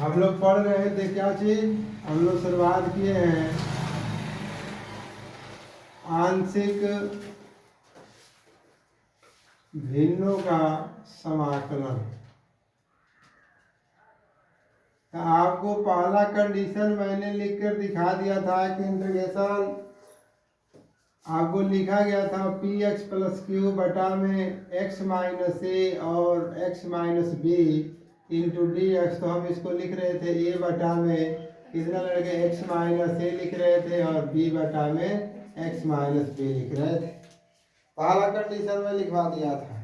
हम लोग पढ़ रहे थे क्या चीज, हम लोग शुरुआत किए हैं आंशिक भिन्नों का समाकलन। तो आपको पहला कंडीशन मैंने लिख कर दिखा दिया था कि इंटीग्रेशन आपको लिखा गया था पी एक्स प्लस क्यू बटा में एक्स माइनस ए और x minus b into d x. तो हम इसको लिख रहे थे ए बटा में कितना लड़के एक्स माइनस ए लिख रहे थे और बी बटा में एक्स माइनस बी लिख रहे थे। पहला कंडीशन में लिखवा दिया था।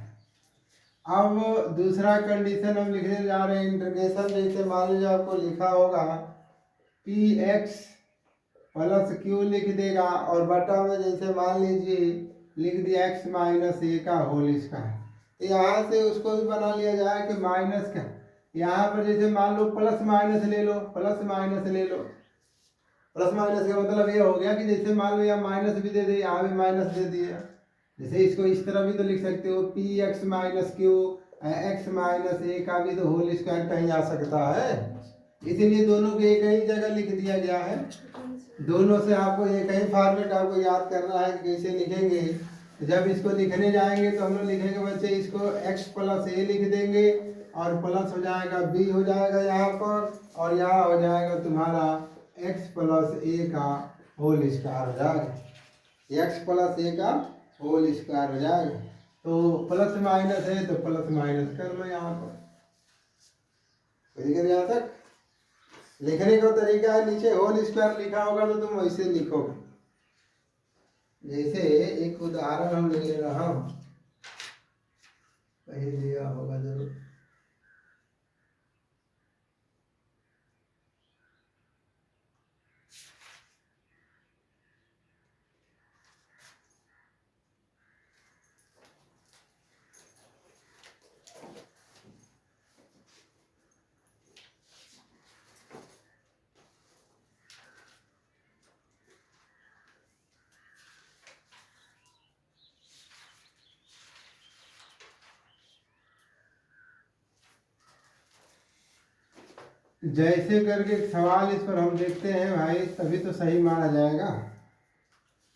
अब दूसरा कंडीशन हम लिखने जा रहे हैं इंटीग्रेशन। जैसे मान लीजिए आपको लिखा होगा पी एक्स प्लस क्यू लिख देगा और बटा में जैसे मान लीजिए लिख दिया एक्स माइनस ए का होल स्क्वायर। तो यहाँ से उसको भी बना लिया जाए कि माइनस का, यहाँ पर जैसे मान लो प्लस माइनस ले लो, प्लस माइनस ले लो। प्लस माइनस का मतलब ये हो गया कि जैसे मान लो यहाँ माइनस भी दे दिए, यहाँ भी माइनस दे दिया। जैसे इसको इस तरह भी तो लिख सकते हो p x minus q x minus a का भी तो होल स्क्वायर कहीं आ सकता है। इसीलिए दोनों को एक ही जगह लिख दिया गया है। दोनों से आपको एक ही फॉर्मेट आपको याद करना है कि कैसे लिखेंगे। जब इसको लिखने जाएंगे तो हम लोग लिखेंगे बच्चे इसको x प्लस ए लिख देंगे और प्लस हो जाएगा b हो जाएगा यहाँ पर, और यहाँ हो जाएगा तुम्हारा x प्लस ए का होल स्क्वायर हो जाएगा। x प्लस ए का होल स्क्वायर हो जाएगा। तो प्लस माइनस है तो प्लस माइनस कर लो यहाँ पर। यहाँ तक लिखने का तरीका है। नीचे होल स्क्वायर लिखा होगा तो तुम वैसे लिखोगे। जैसे एक उदाहरण हम ले रहा हूं, कहीं दिया होगा जरूर। जैसे करके सवाल इस पर हम देखते हैं भाई, तभी तो सही माना जाएगा।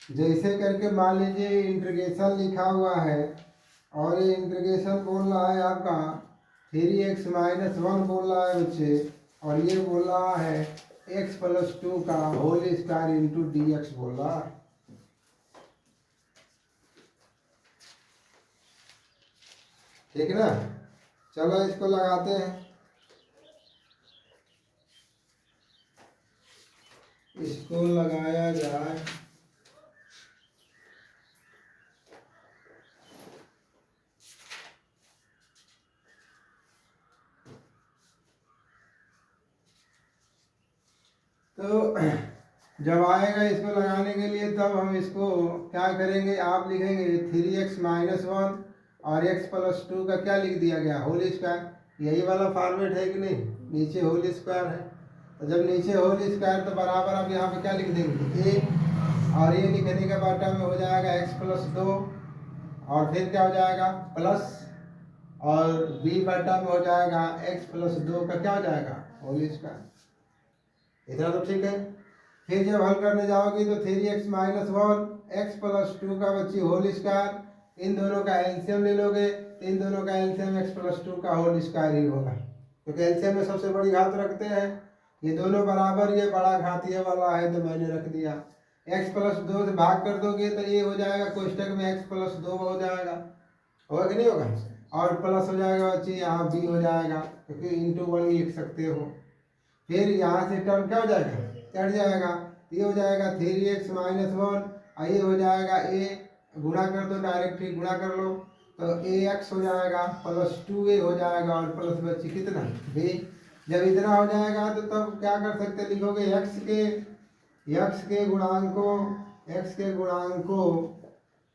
जैसे करके मान लीजिए इंटीग्रेशन लिखा हुआ है और ये इंटीग्रेशन बोल रहा है आपका 3x माइनस 1 बोल रहा है बच्चे, और ये बोल रहा है x प्लस 2 का whole square into d x बोल रहा है। ठीक ना। चलो इसको लगाते हैं। इसको लगाया जाए तो जब आएगा इसको लगाने के लिए तब हम इसको क्या करेंगे, आप लिखेंगे 3x माइनस 1 और x प्लस 2 का क्या लिख दिया गया होल स्क्वायर। यही वाला फॉर्मेट है कि नहीं, नीचे होल स्क्वायर है। तो जब नीचे होल स्क्वायर तो बराबर आप यहाँ पे क्या लिख देंगे a, और ये लिखने के बाटा में हो जाएगा x प्लस 2 और फिर क्या हो जाएगा प्लस, और b बाटा में हो जाएगा x प्लस 2 का क्या हो जाएगा होल स्क्वायर। इतना तो ठीक है। फिर जब हल करने जाओगे तो 3x माइनस 1 एक्स प्लस 2 का बच्ची होल स्क्वायर, इन दोनों का एलसीएम ले लोगे तो इन दोनों का एलसीएम x प्लस 2 का होल स्क्वायर ही होगा, क्योंकि एलसीएम में सबसे बड़ी घात रखते हैं। ये दोनों बराबर, ये बड़ा घातीय वाला है तो मैंने रख दिया। x प्लस 2 से भाग कर दोगे तो ये हो जाएगा कोष्टक में x प्लस 2 हो जाएगा, होगा कि नहीं होगा, और प्लस हो जाएगा बच्ची यहाँ b हो जाएगा, क्योंकि इंटू 1 लिख सकते हो। फिर यहाँ से टर्म क्या हो जाएगा, चढ़ जाएगा। ये हो जाएगा 3x माइनस 1, ये हो जाएगा a, गुणा कर दो, डायरेक्ट ही गुणा कर लो तो ax हो जाएगा प्लस 2a हो जाएगा और प्लस बच्ची कितना b। जब इतना हो जाएगा तो तब क्या कर सकते, लिखोगे x के गुणांकों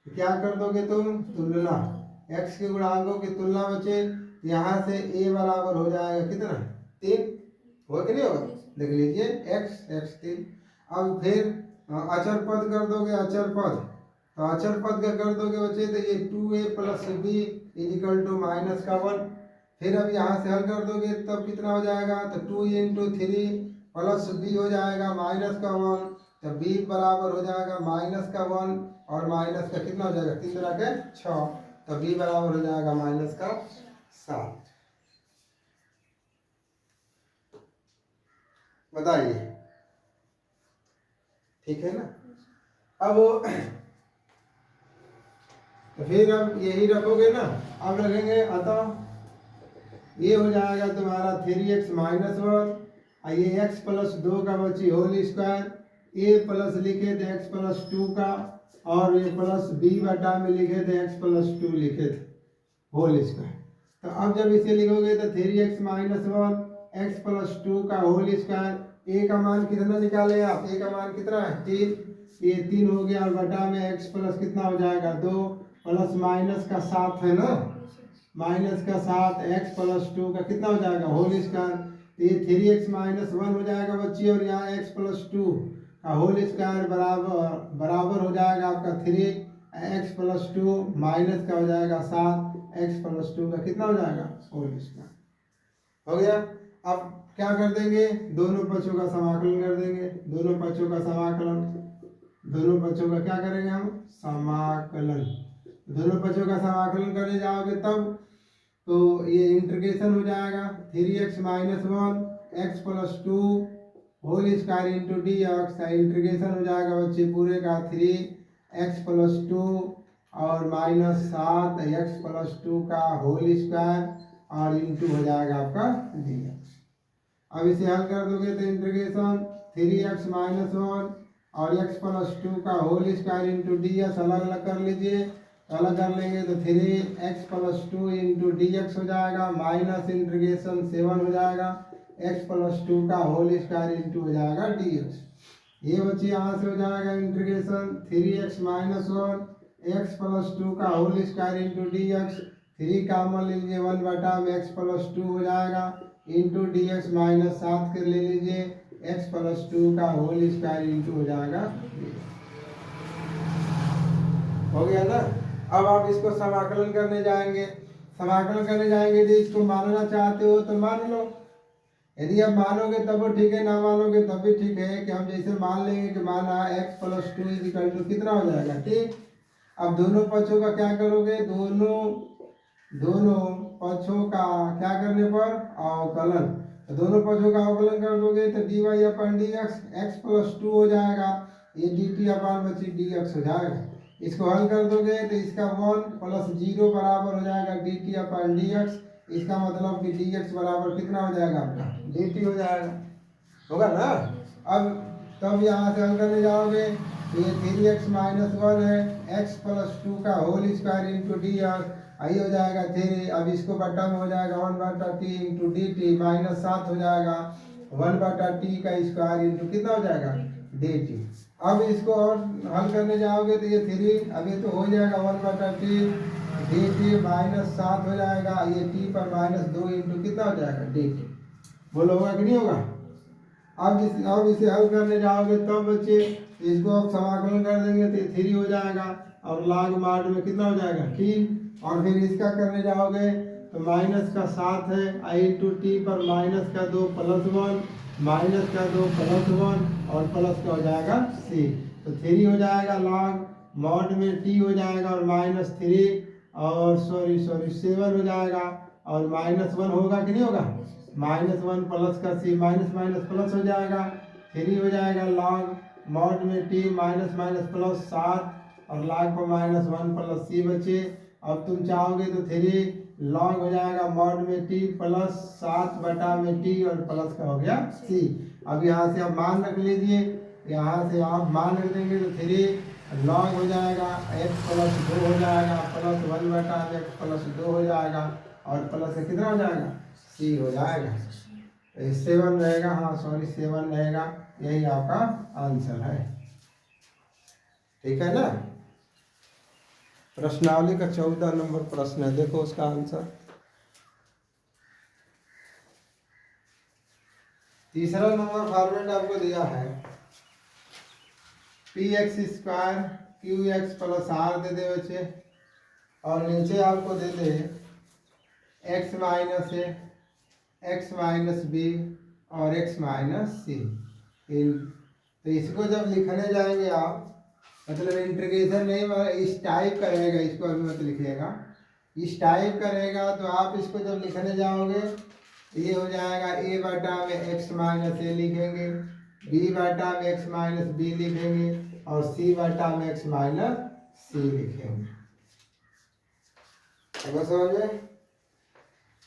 क्या कर दोगे तुम, तुलना। x के गुणांकों की तुलना बचे, यहाँ से a बराबर हो जाएगा कितना 3, हो कि नहीं होगा, देख लीजिए x 3। अब फिर अचर पद कर दोगे, अचर पद, तो अचर पद का कर दोगे बच्चे तो ये 2a plus b is equal to minus का 1। फिर अब यहाँ से हल कर दोगे तब कितना हो जाएगा, तो 2 इंटू 3 प्लस बी हो जाएगा माइनस का 1, तो बी बराबर हो जाएगा माइनस का 1 और माइनस का कितना हो जाएगा 3 तरह के 6, तो बी बराबर हो जाएगा माइनस का 7। बताइए ठीक है ना। अब तो फिर अब यही रखोगे ना, अब रखेंगे अतः ये हो जाएगा तुम्हारा 3x माइनस 1, ये x प्लस 2 का बची होल स्क्वायर, ए प्लस लिखे थे x प्लस 2 का, और ये प्लस b बटा में लिखे थे x प्लस 2 लिखे थे होल स्क्वायर। तो अब जब इसे लिखोगे तो 3x माइनस 1 x प्लस 2 का होल स्क्वायर, a का मान कितना निकाले आप, a का मान कितना है 3, ये 3 हो गया और बटा में x प्लस कितना हो जाएगा 2 प्लस माइनस का 7 है ना, माइनस का 7 x प्लस 2 का कितना हो जाएगा होल स्क्वायर, तो ये 3x माइनस 1 हो जाएगा बच्ची, और यहाँ x प्लस 2 का होल स्क्वायर बराबर हो जाएगा आपका 3x प्लस 2 माइनस का हो जाएगा 7x प्लस 2 का कितना हो जाएगा होल स्क्वायर। हो गया। अब क्या कर देंगे, दोनों पक्षों का समाकलन कर देंगे, दोनों पक्षों का समाकलन, दोनों पक्षों का क्या करेंगे हम समाकलन, दोनों पक्षों का समाकलन करने जाओगे तब तो ये इंटीग्रेशन हो जाएगा 3x minus 1 x plus 2 whole square into d x, integration हो जाएगा बच्चे पूरे का 3x प्लस 2 और माइनस 7 x प्लस 2 का होल स्क्वायर और इंटू हो जाएगा आपका डी एक्स। अब इसे हल कर दोगे तो इंटीग्रेशन 3x माइनस 1 और x प्लस 2 का whole square into d x अलग अलग कर लीजिए, अलग कर लेंगे तो 3x plus 2 into d x हो जाएगा माइनस इंटीग्रेशन 7 हो जाएगा x प्लस 2 का होल स्क्वायर इंटू हो जाएगा डी एक्स। ये बच्चे यहाँ से हो जाएगा integration 3x minus 1 x plus 2 का whole square into d x, 3 common ले लीजिए 1 बटा में x प्लस 2 हो जाएगा इंटू डी एक्स माइनस 7 कर ले लीजिए x प्लस 2 का होल स्क्वायर इंटू हो जाएगा, हो गया ना। अब आप इसको समाकलन करने जाएंगे, समाकलन करने जाएंगे यदि इसको मानना चाहते हो तो मान लो, यदि आप मानोगे तब वो ठीक है, ना मानोगे तब भी ठीक है, कि हम जैसे मान लेंगे कि माना x प्लस 2 इक्वल टू कितना हो जाएगा ठीक। अब दोनों पक्षों का क्या करोगे, दोनों पक्षों का क्या करने पर अवकलन, दोनों पक्षों का अवकलन कर दोगे तो डी वाई अपन डी एक्स, एक्स प्लस 2 हो जाएगा, ये डी टी अपन बची डी एक्स हो जाएगा। इसको हल कर दोगे तो इसका 1 प्लस 0 बराबर हो जाएगा डी टी अपन डी एक्स, इसका मतलब कि डी एक्स बराबर कितना हो जाएगा आपका डी टी हो जाएगा, होगा ना। अब तब यहाँ से हल करने जाओगे तो ये 3x माइनस 1 है x प्लस 2 का whole square into d x, I हो जाएगा 3, अब इसको बटा में हो जाएगा 1 बटा T into D T minus 7 हो जाएगा 1 बटा टी का स्क्वायर इंटू कितना हो जाएगा डी टी। अब इसको और हल करने जाओगे तो ये 3 अब ये तो हो जाएगा 1 बटा टी डी टी माइनस 7 हो जाएगा, ये टी पर माइनस 2 इंटू कितना हो जाएगा डी टी। बोलो होगा कि नहीं होगा। अब इसे हल करने जाओगे तब बच्चे इसको अब समाकलन कर देंगे तो 3 हो जाएगा और लाग मार्ड में कितना हो जाएगा टी, और फिर इसका करने जाओगे तो माइनस का 7 है आई इंटू टी पर माइनस का 2 प्लस 1 माइनस का 2 प्लस 1 और प्लस का हो जाएगा सी, तो 3 हो जाएगा लॉग मॉड में टी हो जाएगा और माइनस 3 और सॉरी 7 हो जाएगा और माइनस 1 होगा कि नहीं होगा, माइनस 1 प्लस का सी माइनस माइनस प्लस हो जाएगा, 3 हो जाएगा लॉग मॉड में टी माइनस माइनस प्लस 7 और लॉग पर माइनस 1 प्लस सी बचे। अब तुम चाहोगे तो 3 लॉग हो जाएगा मॉड में टी प्लस 7 बटा में टी और प्लस का हो गया सी। अब यहाँ से आप मान रख लीजिए, यहाँ से आप मान रख देंगे तो 3 लॉग हो जाएगा x प्लस 2 हो जाएगा प्लस 1 बटा x प्लस 2 हो जाएगा और प्लस से कितना हो जाएगा सी हो जाएगा, 7 रहेगा, हाँ सॉरी 7 रहेगा, यही आपका आंसर है। ठीक है ना। प्रश्नावली का 14 नंबर प्रश्न है, देखो उसका आंसर। तीसरा नंबर फॉर्मेट आपको दिया है p x square q x plus r दे दे बच्चे, और नीचे आपको दे दे x minus a, x minus b और एक्स माइनस सी। तो इसको जब लिखने जाएंगे आप, मतलब इंटीग्रेशन नहीं, इस टाइप का रहेगा, इसको अभी मत लिखिएगा, इस टाइप का रहेगा। तो आप इसको जब लिखने जाओगे तो ये हो जाएगा ए बटा में एक्स माइनस ए लिखेंगे, बी बटा में एक्स माइनस बी लिखेंगे और सी बटा में एक्स माइनस सी लिखेंगे। समझ में?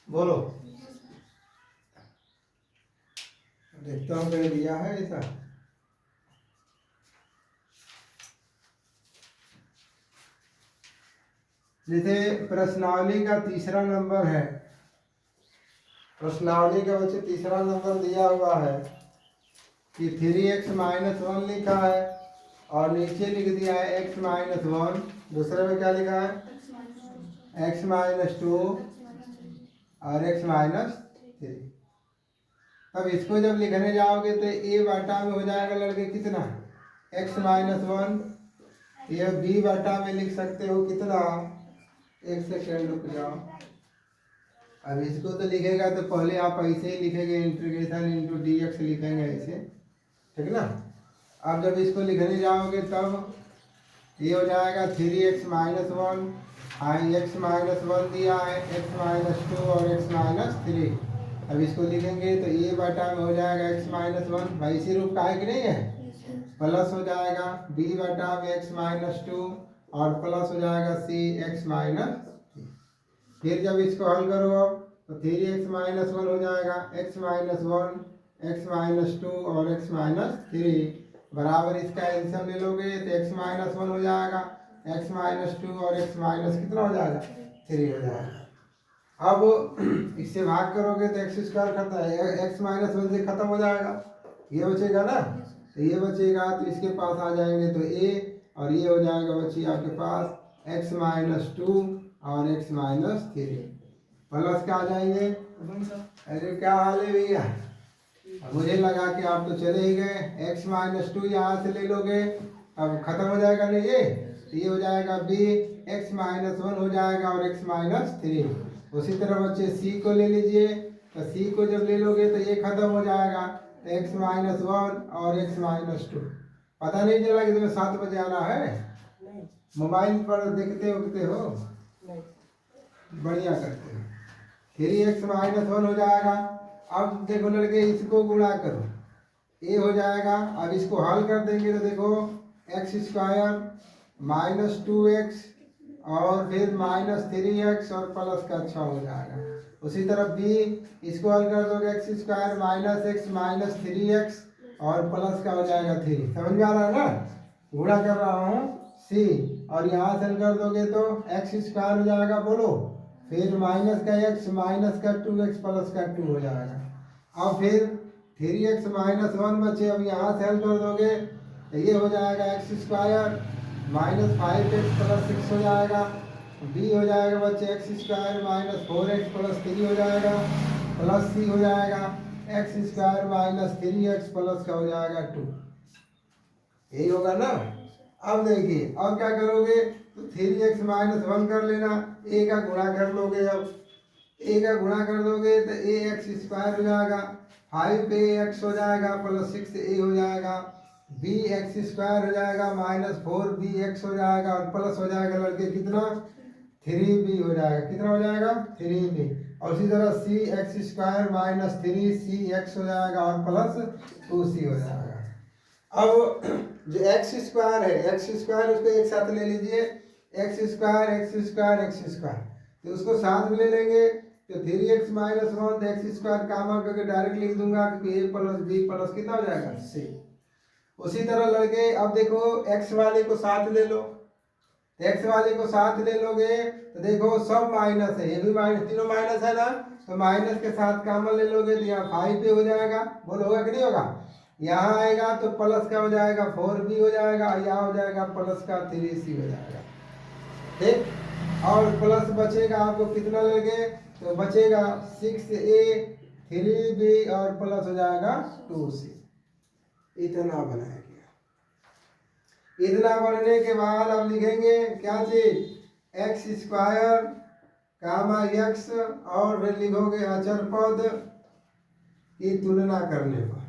बोलो, देखता हूँ कहीं दिया है ऐसा। जैसे प्रश्नावली का तीसरा नंबर है, प्रश्नावली का बच्चे तीसरा नंबर दिया हुआ है कि 3x माइनस 1 लिखा है और नीचे लिख दिया है x माइनस 1, दूसरे में क्या लिखा है x माइनस 2 और x माइनस 3। अब इसको जब लिखने जाओगे तो a बाटा में हो जाएगा लड़के कितना, x माइनस 1। यह b बाटा में लिख सकते हो कितना, एक सेकेंड रुक जाओ। अब इसको तो लिखेगा तो पहले आप ऐसे ही लिखेंगे, इंटीग्रेशन इंटू डी एक्स लिखेंगे ऐसे, ठीक ना। अब जब इसको लिखने जाओगे तब ये हो जाएगा 3x माइनस 1, एक्स माइनस 1 दिया है, x माइनस 2 और x माइनस 3। अब इसको लिखेंगे तो ये बटा में हो जाएगा x माइनस 1, भाई इसी रूप का है कि नहीं है, प्लस हो जाएगा b बटा में x माइनस 2 और प्लस हो जाएगा c x माइनस। फिर जब इसको हल करो तो 3x माइनस 1 हो जाएगा x माइनस 1, x माइनस 2 और x माइनस 3 बराबर इसका एल्सियम ले लोगे तो x माइनस 1 हो जाएगा, x माइनस 2 और x माइनस कितना हो जाएगा 3 हो जाएगा। अब इससे भाग करोगे तो एक्स स्क्वायर खत्म है, x माइनस 1 से खत्म हो जाएगा, ये बचेगा ना, तो ये बचेगा तो इसके पास आ जाएंगे तो a और ये हो जाएगा बच्ची आपके पास x माइनस 2 और x माइनस 3 प्लस का आ जाएंगे। अरे क्या हाल है भैया, मुझे लगा कि आप तो चले ही गए। x माइनस 2 यहाँ से ले लोगे, अब खत्म हो जाएगा नहीं ये हो जाएगा b, x माइनस 1 हो जाएगा और x माइनस 3। उसी तरह बच्चे c को ले लीजिए, तो c को जब ले लोगे तो ये खत्म हो जाएगा, तो x माइनस 1 और x माइनस 2। पता नहीं चला कि तुम्हें 7 बजे आना है, मोबाइल पर देखते उगते हो, बढ़िया करते हो। 3x माइनस 1 हो जाएगा। अब देखो लड़के इसको गुणा करो, a हो जाएगा। अब इसको हल कर देंगे तो देखो एक्स स्क्वायर माइनस 2x और फिर माइनस 3x और प्लस का 6 हो जाएगा। उसी तरह b, इसको हल कर दोगे x square minus x minus 3x और प्लस का हो जाएगा 3। समझ में आ रहा है ना, गुणा कर रहा हूँ c और यहाँ से हल कर दोगे तो एक्स स्क्वायर हो जाएगा, बोलो, फिर माइनस का x माइनस का 2x प्लस का 2 हो जाएगा। अब फिर 3x माइनस 1 बचे, अब यहाँ से हल कर दोगे तो ये हो जाएगा x square minus 5x plus 6 हो जाएगा। b हो जाएगा बच्चे x square minus 4x plus 3 हो जाएगा, प्लस c हो जाएगा x square minus 3x plus का हो जाएगा 2। यही होगा ना। अब देखिए अब क्या करोगे तो 3x माइनस 1 कर लेना, a का गुणा कर लोगे। अब a का गुणा कर दोगे तो a एक्स स्क्वायर हो जाएगा, 5x हो जाएगा प्लस 6a हो जाएगा, b एक्स स्क्वायर हो जाएगा माइनस 4bx हो जाएगा और प्लस हो जाएगा लड़के कितना 3b हो जाएगा, कितना हो जाएगा 3b। और उसी तरह c x square minus 3cx हो जाएगा और प्लस 2c हो जाएगा। अब जो एक्स स्क्वायर है, एक्स स्क्वायर उसको एक साथ ले लीजिए, x square x square x square, तो उसको साथ में ले लेंगे तो 3x माइनस 1 तो एक्स स्क्वायर कामा करके डायरेक्ट लिख दूंगा क्योंकि a प्लस b प्लस कितना हो जाएगा c। उसी तरह लड़के अब देखो x वाले को साथ ले लो, x वाले को साथ ले लोगे तो देखो सब माइनस है, ये भी माइनस, तीनों माइनस है ना, तो माइनस के साथ कामन ले लोगे तो यहाँ 5 पे हो जाएगा, बोलो होगा कि नहीं होगा। यहाँ आएगा तो प्लस का हो जाएगा 4b हो जाएगा, यहाँ हो जाएगा प्लस का 3c हो जाएगा, ठीक। और प्लस बचेगा आपको कितना लगे तो बचेगा 6a 3b और प्लस हो जाएगा 2c। इतना बनाया गया। इतना बनने के बाद अब लिखेंगे क्या चीज, एक्स स्क्वायर कामा यक्स और फिर लिखोगे अचर पद की तुलना करने पर।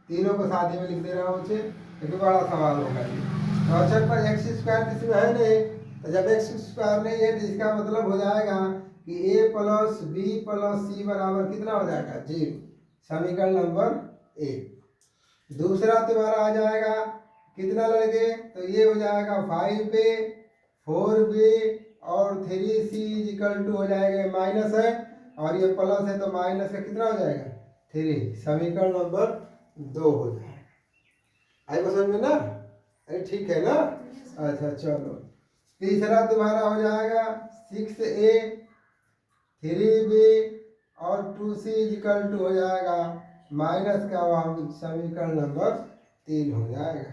तीनों को साथ ही में लिख दे रहा हूँ बच्चे, क्योंकि बड़ा सवाल होगा ये। तो अचर पर एक्स स्क्वायर किसी में है नहीं, तो जब एक्स स्क्वायर नहीं है तो इसका मतलब हो जाएगा कि ए प्लस बी प्लस सी बराबर कितना हो जाएगा 0। समीकरण नंबर 1। दूसरा तुम्हारा आ जाएगा कितना लड़के, तो ये हो जाएगा 5a 4b और 3c इक्वल टू हो जाएगा माइनस है और ये प्लस है तो माइनस का कितना हो जाएगा 3। समीकरण नंबर 2 हो जाएगा। आई समझ में ना? अरे ठीक है ना? अच्छा चलो, तीसरा तुम्हारा हो जाएगा 6a 3b और 2c इक्वल टू हो जाएगा माइनस का समीकरण नंबर 3 हो जाएगा।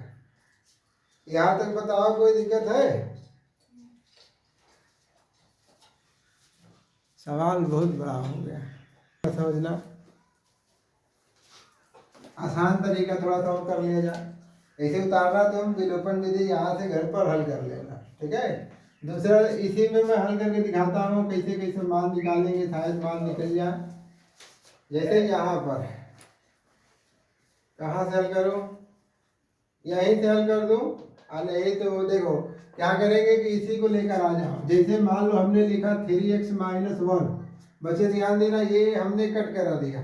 यहाँ तक बताओ कोई दिक्कत है? सवाल बहुत बड़ा हो गया, समझना आसान तरीका थोड़ा सा और कर लिया जाए। ऐसे उतारना तो हम विलोपन विधि यहाँ से घर पर हल कर लेना, ठीक है। दूसरा इसी में मैं हल करके दिखाता हूँ कैसे कैसे मान निकालेंगे, शायद मान निकल जाए। जैसे यहाँ पर कहाँ से हल करूँ, यहीं से हल कर दूँ और नहीं तो देखो क्या करेंगे कि इसी को लेकर आ जाओ। जैसे मान लो हमने लिखा 3x माइनस 1, बच्चे ध्यान देना ये हमने कट करा दिया।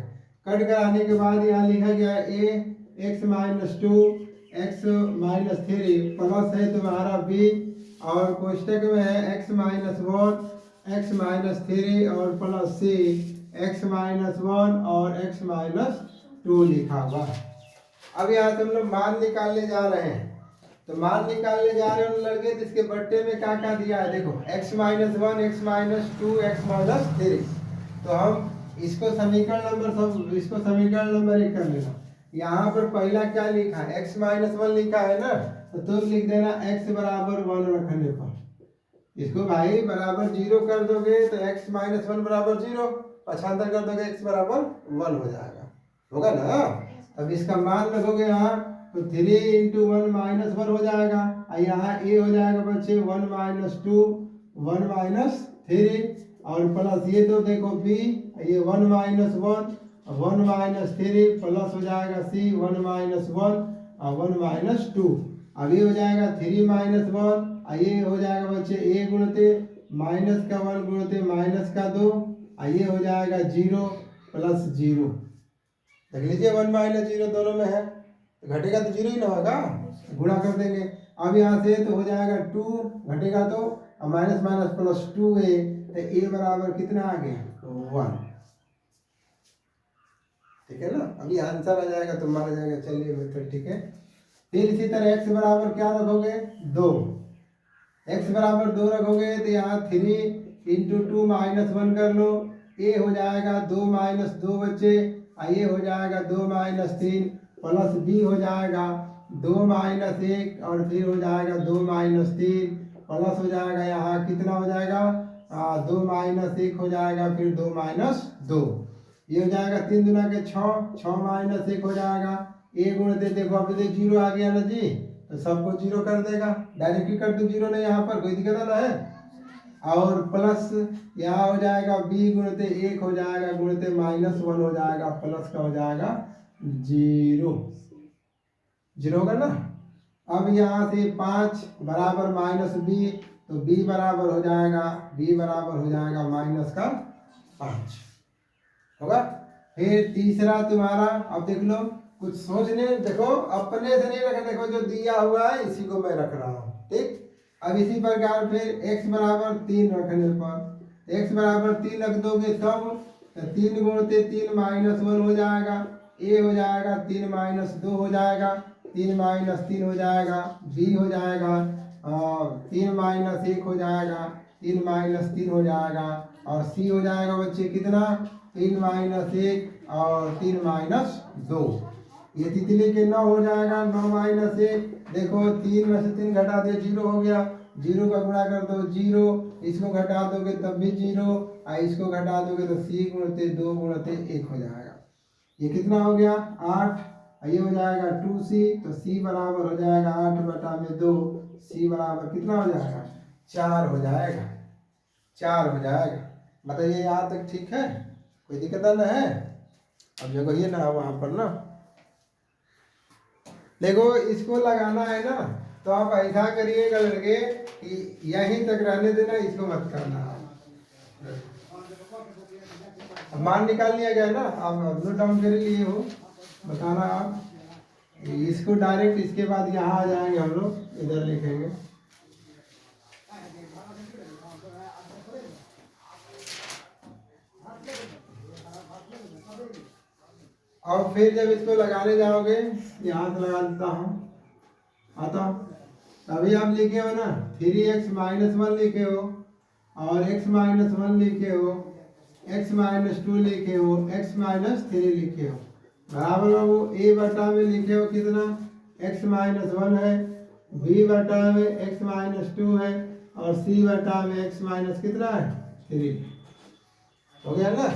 कट कराने के बाद यहाँ लिखा गया a x minus 2 x minus 3 plus है तुम्हारा b और कोष्टक में है x माइनस 1 x माइनस 3 और प्लस c x माइनस 1 और x माइनस 2 लिखा हुआ। अब यहाँ से हम लोग मान निकालने जा रहे हैं, तो मान निकालने जा रहे हैं लड़के, तो इसके बट्टे में क्या क्या दिया है देखो, x minus 1 x minus 2 x minus 3। तो हम इसको समीकरण नंबर 1 कर लेना। यहाँ पर पहला क्या लिखा है, x माइनस 1 लिखा है ना, तो तुम लिख देना x बराबर 1 रखने पर। इसको भाई बराबर 0 कर दोगे तो x माइनस 1 बराबर 0, पक्षांतर कर दोगे x बराबर 1 हो जाएगा, होगा ना। अब इसका मान रखोगे यहाँ तो 3 इंटू 1 माइनस 1 हो जाएगा। यहाँ a हो जाएगा बच्चे 1 माइनस 2 1 माइनस 3 और प्लस ये तो देखो b, ये 1 माइनस 1 माइनस 3 प्लस हो जाएगा c 1 माइनस 1 और 1 माइनस 2। अब ये हो जाएगा 3 माइनस 1, ये हो जाएगा बच्चे a गुणते माइनस का 1 गुणते माइनस का 2, ये हो जाएगा 0 प्लस 0। देख लीजिए 1 माइनस 0 दोनों में है, तो घटेगा तो 0 ही ना होगा, गुणा कर देंगे। अब यहाँ से तो हो जाएगा 2, घटेगा तो माइनस माइनस प्लस 2a, तो a बराबर कितना आ गया 1, ठीक है ना। अभी आंसर आ जाएगा तो माना जाएगा, चलिए मेथड ठीक है। फिर इसी तरह x बराबर क्या रखोगे 2, x बराबर 2 रखोगे तो यहाँ 3 इंटू 2 माइनस 1 कर लो, a हो जाएगा 2 माइनस 2 बच्चे, ये हो जाएगा 2 माइनस 3 प्लस b हो जाएगा 2 माइनस 1 और फिर हो जाएगा 2 माइनस 3 प्लस हो जाएगा यहाँ कितना हो जाएगा 2 माइनस 1 हो जाएगा फिर 2 माइनस 2, ये हो जाएगा 3 दूना के 6 माइनस 1 हो जाएगा। a गुण दे देखो अभी तो 0 आ गया ना जी, तो सबको 0 कर देगा, डायरेक्टली कर दो 0 नहीं, यहाँ पर कोई दिक्कत ना है। और प्लस यहाँ हो जाएगा b गुणते 1 हो जाएगा गुणते माइनस 1 हो जाएगा प्लस का हो जाएगा 0 होगा ना। अब यहाँ से 5 बराबर माइनस b, तो b बराबर हो जाएगा माइनस का 5 होगा। फिर तीसरा तुम्हारा, अब देख लो कुछ सोचने, देखो अपने से नहीं रखा, देखो जो दिया हुआ है इसी को मैं रख रहा हूँ, ठीक। अब इसी प्रकार फिर x बराबर 3 रखने पर, x बराबर 3 रख दोगे तब, तो 3 गुणते 3 माइनस 1 हो जाएगा, a हो जाएगा 3 माइनस 2 हो जाएगा, 3 माइनस 3 हो जाएगा, b हो जाएगा 3 माइनस 1 हो जाएगा, 3 माइनस 3 हो जाएगा और c हो जाएगा बच्चे कितना 3 माइनस 1 और 3 माइनस 2। ये तितली के 9 हो जाएगा 9 माइनस 1, देखो 3 में से 3 घटा दे 0 हो गया, 0 का गुणा कर दो 0, इसको घटा दोगे तब भी 0, इसको घटा दोगे तो c गुणते 2 गुणते 1 हो जाएगा। ये कितना हो गया 8, ये हो जाएगा 2c, तो c बराबर हो जाएगा 8 बटा में 2, c बराबर कितना हो जाएगा 4 हो जाएगा, 4 हो जाएगा। बताइए यहाँ तक ठीक है, कोई दिक्कत ना है? अब देखो ये ना वहाँ पर ना देखो इसको लगाना है ना, तो आप ऐसा करिएगा लड़के कि यहीं तक रहने देना, इसको मत करना। अब मान निकाल लिया गया ना, आप नोट डाउन कर लिए हो, बताना आप इसको डायरेक्ट इसके बाद यहाँ आ जाएंगे हम लोग, इधर लिखेंगे। और फिर जब इसको लगाने जाओगे, यहाँ से लगा देता हूँ, आता अभी आप लिखे हो ना 3x-1 लिखे हो, और x-1 लिखे हो, x-2 लिखे हो, x-3 लिखे हो, बराबर बाबू। a बटा में लिखे हो कितना, x-1 है, b बटा में x-2 है, और c बटा में x- कितना है 3। हो गया ना?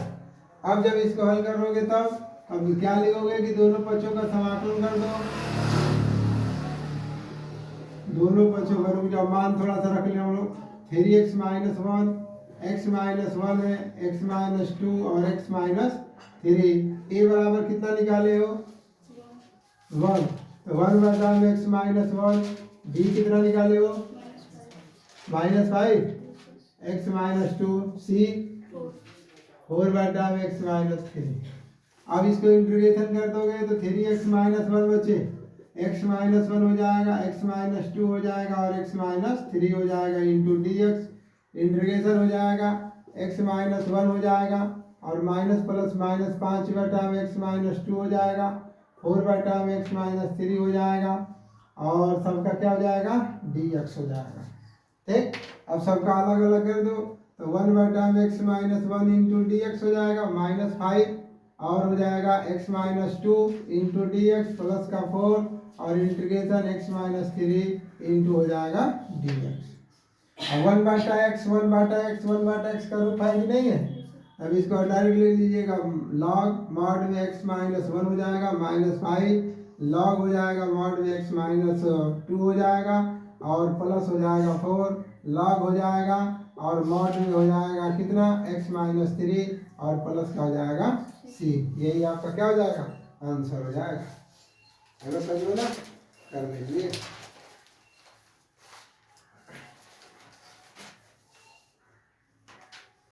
अब जब इसको हल करोगे तब अब क्या लिखोगे कि दोनों पक्षों का समाकलन कर दो, दोनों पक्षों का रुक जाओ, मान थोड़ा सा रख लिया हम लोग। 3x-1 x-1 है, x-2 और x-3, a बराबर कितना निकाले हो 1, तो 1 बटा में x-1, b कितना निकाले हो -5, x-2, c 4 बटा में x-3। अब इसको इंटीग्रेशन कर दोगे तो 3x-1 बचे, x-1 हो जाएगा, x-2 हो जाएगा और x-3 हो जाएगा इंटू dx। इंटीग्रेशन हो जाएगा, x-1 हो जाएगा और माइनस प्लस माइनस 5 बटा में x-2 हो जाएगा, 4 बटा में x-3 हो जाएगा, और सबका क्या हो जाएगा dx हो जाएगा। ठीक, अब सबका अलग अलग कर दो, तो 1 बटा में x-1 इंटू dx हो जाएगा -5, और हो जाएगा x-2 इंटू dx प्लस का 4 और इंटीग्रेशन x-3 इंटू हो जाएगा dx। अब 1 बटा x का रूप है कि नहीं है? अब इसको डायरेक्ट ले लीजिएगा, log मॉड में x-1 हो जाएगा -5, log हो जाएगा मॉड में x-2 हो जाएगा और प्लस हो जाएगा 4, log हो जाएगा और मॉड में हो जाएगा कितना x-3 और प्लस का हो जाएगा c। यही आपका क्या हो जाएगा आंसर हो जाएगा। अगर समझो ना कर लीजिए।